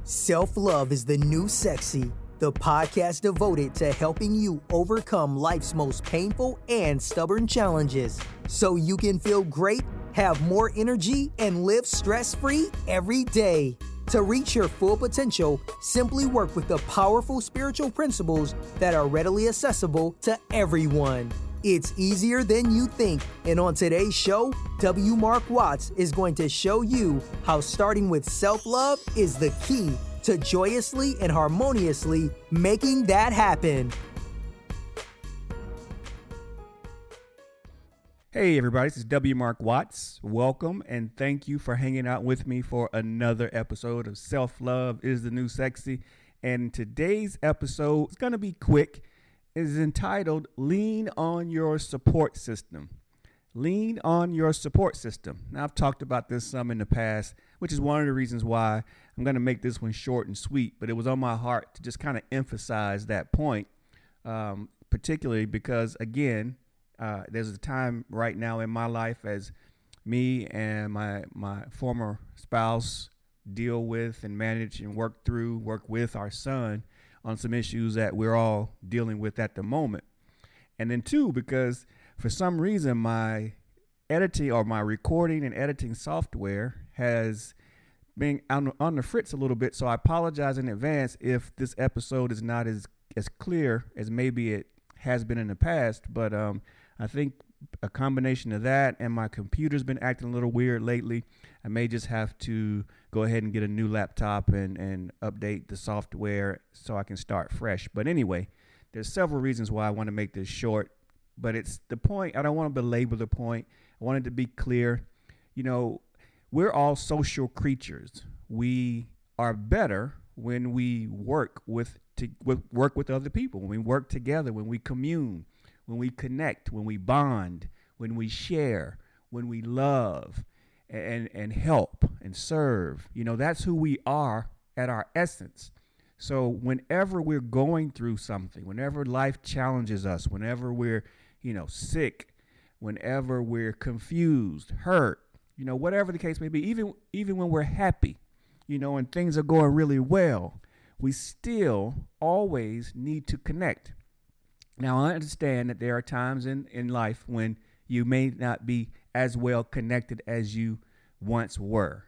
Self-love is the new sexy, the podcast devoted to helping you overcome life's most painful and stubborn challenges so you can feel great, have more energy, and live stress-free every day. To reach your full potential, simply work with the powerful spiritual principles that are readily accessible to everyone. It's easier than you think, and on today's show, W. Mark Watts is going to show you how starting with self-love is the key to joyously and harmoniously making that happen. Hey everybody, this is W. Mark Watts. Welcome and thank you for hanging out with me for another episode of Self-Love is the New Sexy. And today's episode is going to be quick. It is entitled Lean on Your Support System. Lean on your support system. Now, I've talked about this some in the past, which is one of the reasons why I'm going to make this one short and sweet, but it was on my heart to just kind of emphasize that point, particularly because, again, there's a time right now in my life as me and my former spouse deal with and manage and work with our son on some issues that we're all dealing with at the moment. And then two, because for some reason my editing or my recording and editing software has been on the fritz a little bit. So I apologize in advance if this episode is not as clear as maybe it has been in the past. But I think a combination of that and my computer's been acting a little weird lately. I may just have to go ahead and get a new laptop and update the software so I can start fresh. But anyway, there's several reasons why I want to make this short, but it's the point. I don't want to belabor the point. I want it to be clear. You know, we're all social creatures. We are better when we work with other people, when we work together, when we commune, when we connect, when we bond, when we share, when we love and help and serve. You know, that's who we are at our essence. So whenever we're going through something, whenever life challenges us, whenever we're, sick, whenever we're confused, hurt, whatever the case may be, even when we're happy, and things are going really well, we still always need to connect. Now, I understand that there are times in life when you may not be as well connected as you once were.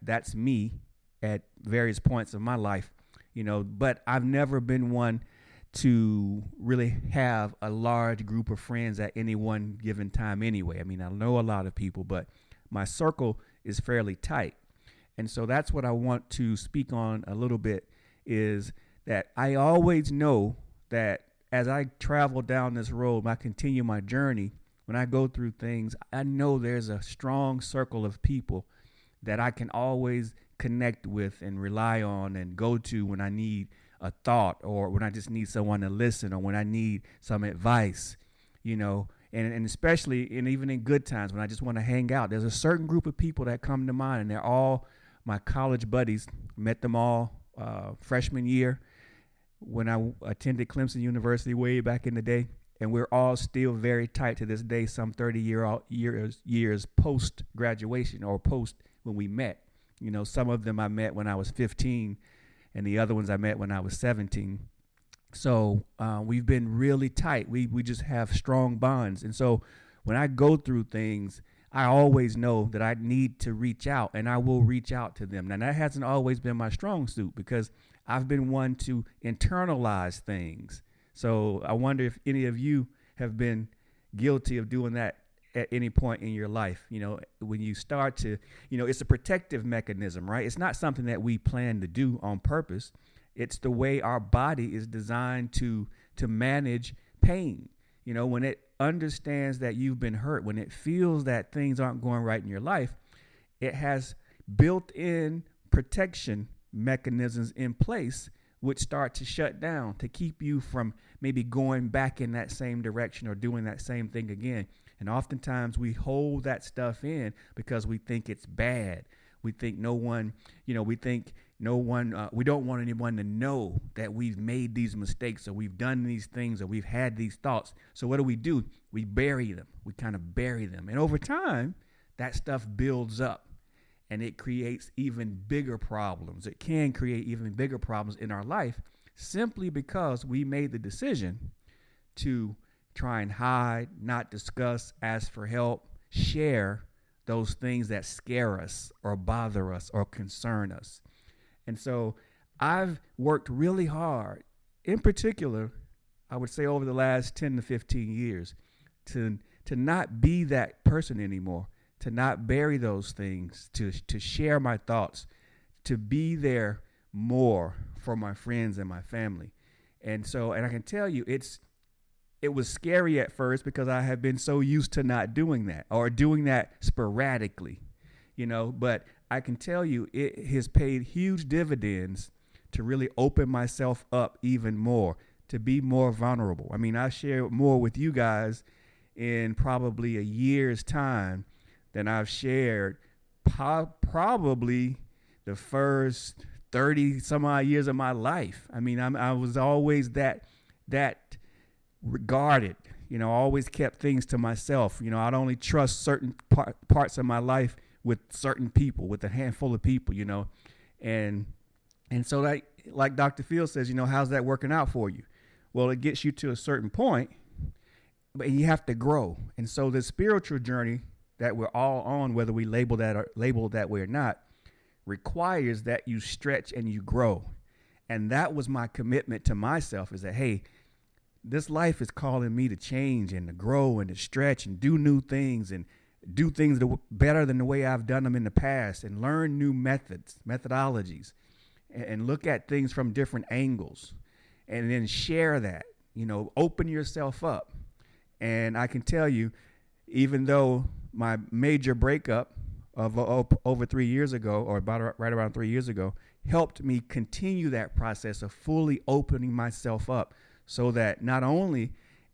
That's me at various points of my life, but I've never been one to really have a large group of friends at any one given time anyway. I mean, I know a lot of people, but my circle is fairly tight. And so that's what I want to speak on a little bit, is that I always know that as I travel down this road, I continue my journey, when I go through things, I know there's a strong circle of people that I can always connect with and rely on and go to when I need a thought, or when I just need someone to listen, or when I need some advice, and especially even in good times when I just want to hang out. There's a certain group of people that come to mind, and they're all my college buddies. Met them all freshman year when I attended Clemson University way back in the day. And we're all still very tight to this day, some 30 years post graduation or post when we met. Some of them I met when I was 15, and the other ones I met when I was 17. So we've been really tight. We just have strong bonds. And so when I go through things, I always know that I need to reach out, and I will reach out to them. Now, that hasn't always been my strong suit, because I've been one to internalize things. So I wonder if any of you have been guilty of doing that at any point in your life. When you start to, it's a protective mechanism, right? It's not something that we plan to do on purpose. It's the way our body is designed to manage pain. When it understands that you've been hurt, when it feels that things aren't going right in your life, it has built-in protection mechanisms in place which start to shut down to keep you from maybe going back in that same direction or doing that same thing again. And oftentimes we hold that stuff in because we think it's bad. We think we don't want anyone to know that we've made these mistakes, or we've done these things, or we've had these thoughts. So what do? We bury them. We kind of bury them. And over time, that stuff builds up. and it creates even bigger problems. It can create even bigger problems in our life simply because we made the decision to try and hide, not discuss, ask for help, share those things that scare us or bother us or concern us. And so I've worked really hard, in particular, I would say over the last 10 to 15 years, to not be that person anymore, to not bury those things, to share my thoughts, to be there more for my friends and my family. And I can tell you, it was scary at first because I have been so used to not doing that or doing that sporadically, but I can tell you it has paid huge dividends to really open myself up even more, to be more vulnerable. I mean, I share more with you guys in probably a year's time than I've shared probably the first 30 some odd years of my life. I mean, I was always that regarded, always kept things to myself. I'd only trust certain parts of my life with certain people, with a handful of people, and so like Dr. Phil says, how's that working out for you? Well, it gets you to a certain point, but you have to grow. And so the spiritual journey that we're all on, whether we label that way or not, requires that you stretch and you grow. And that was my commitment to myself, is that, hey, this life is calling me to change and to grow and to stretch and do new things and do things better than the way I've done them in the past, and learn new methodologies, and look at things from different angles, and then share that, open yourself up. And I can tell you, even though my major breakup of over 3 years ago, or right around 3 years ago, helped me continue that process of fully opening myself up, so that not only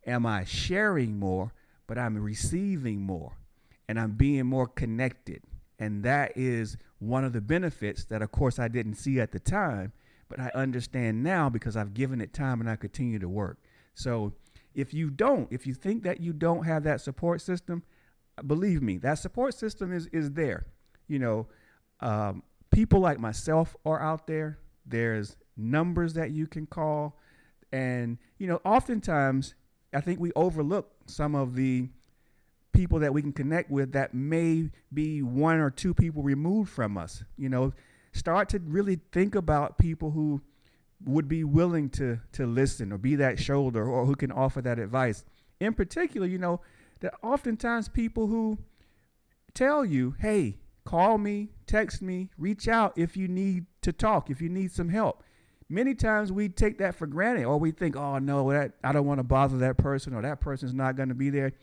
am I sharing more, but I'm receiving more, and I'm being more connected. And that is one of the benefits that, of course, I didn't see at the time, but I understand now because I've given it time and I continue to work. So if you think that you don't have that support system, believe me, that support system is there. People like myself are out there. There's numbers that you can call. And, oftentimes I think we overlook some of the people that we can connect with that may be one or two people removed from us. Start to really think about people who would be willing to listen or be that shoulder, or who can offer that advice. In particular, that oftentimes people who tell you, hey, call me, text me, reach out if you need to talk, if you need some help. Many times we take that for granted, or we think, oh, no, I don't want to bother that person, or that person's not going to be there.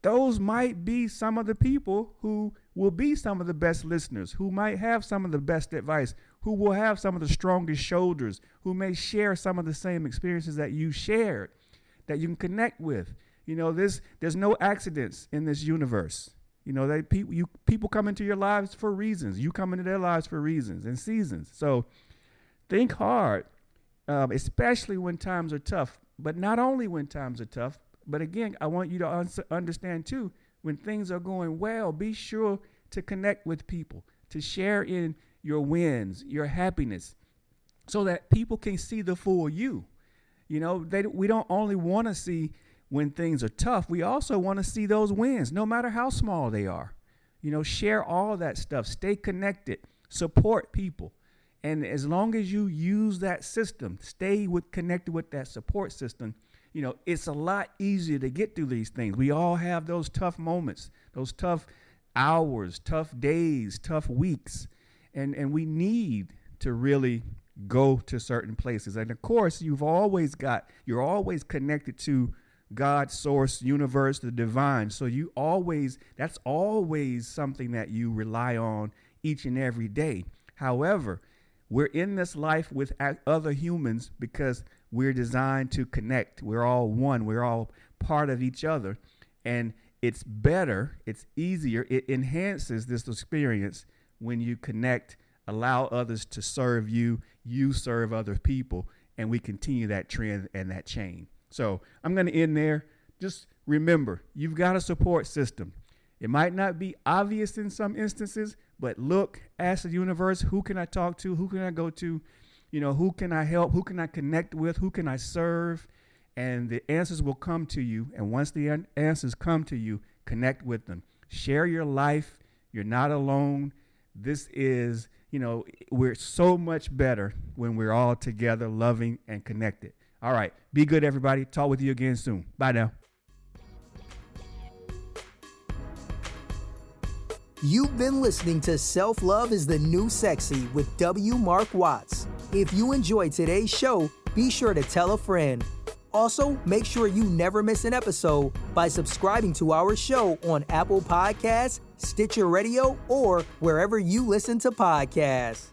Those might be some of the people who will be some of the best listeners, who might have some of the best advice, who will have some of the strongest shoulders, who may share some of the same experiences that you shared, that you can connect with. There's no accidents in this universe. People come into your lives for reasons. You come into their lives for reasons and seasons. So think hard, especially when times are tough. But not only when times are tough, but again, I want you to understand too, when things are going well, be sure to connect with people, to share in your wins, your happiness, so that people can see the full you. We don't only want to see when things are tough. We also want to see those wins, no matter how small they are. Share all that stuff, stay connected, support people. And as long as you use that system, connected with that support system, it's a lot easier to get through these things. We all have those tough moments, those tough hours, tough days, tough weeks. And we need to really go to certain places. And of course, you're always connected to God, source, universe, the divine. So that's always something that you rely on each and every day. However, we're in this life with other humans because we're designed to connect. We're all one. We're all part of each other. And it's better, it's easier, it enhances this experience when you connect, allow others to serve you, you serve other people, and we continue that trend and that chain. So I'm going to end there. Just remember, you've got a support system. It might not be obvious in some instances, but look, ask the universe, who can I talk to? Who can I go to? Who can I help? Who can I connect with? Who can I serve? And the answers will come to you. And once the answers come to you, connect with them. Share your life. You're not alone. This is, we're so much better when we're all together, loving and connected. All right. Be good, everybody. Talk with you again soon. Bye now. You've been listening to Self-Love is the New Sexy with W. Mark Watts. If you enjoyed today's show, be sure to tell a friend. Also, make sure you never miss an episode by subscribing to our show on Apple Podcasts, Stitcher Radio, or wherever you listen to podcasts.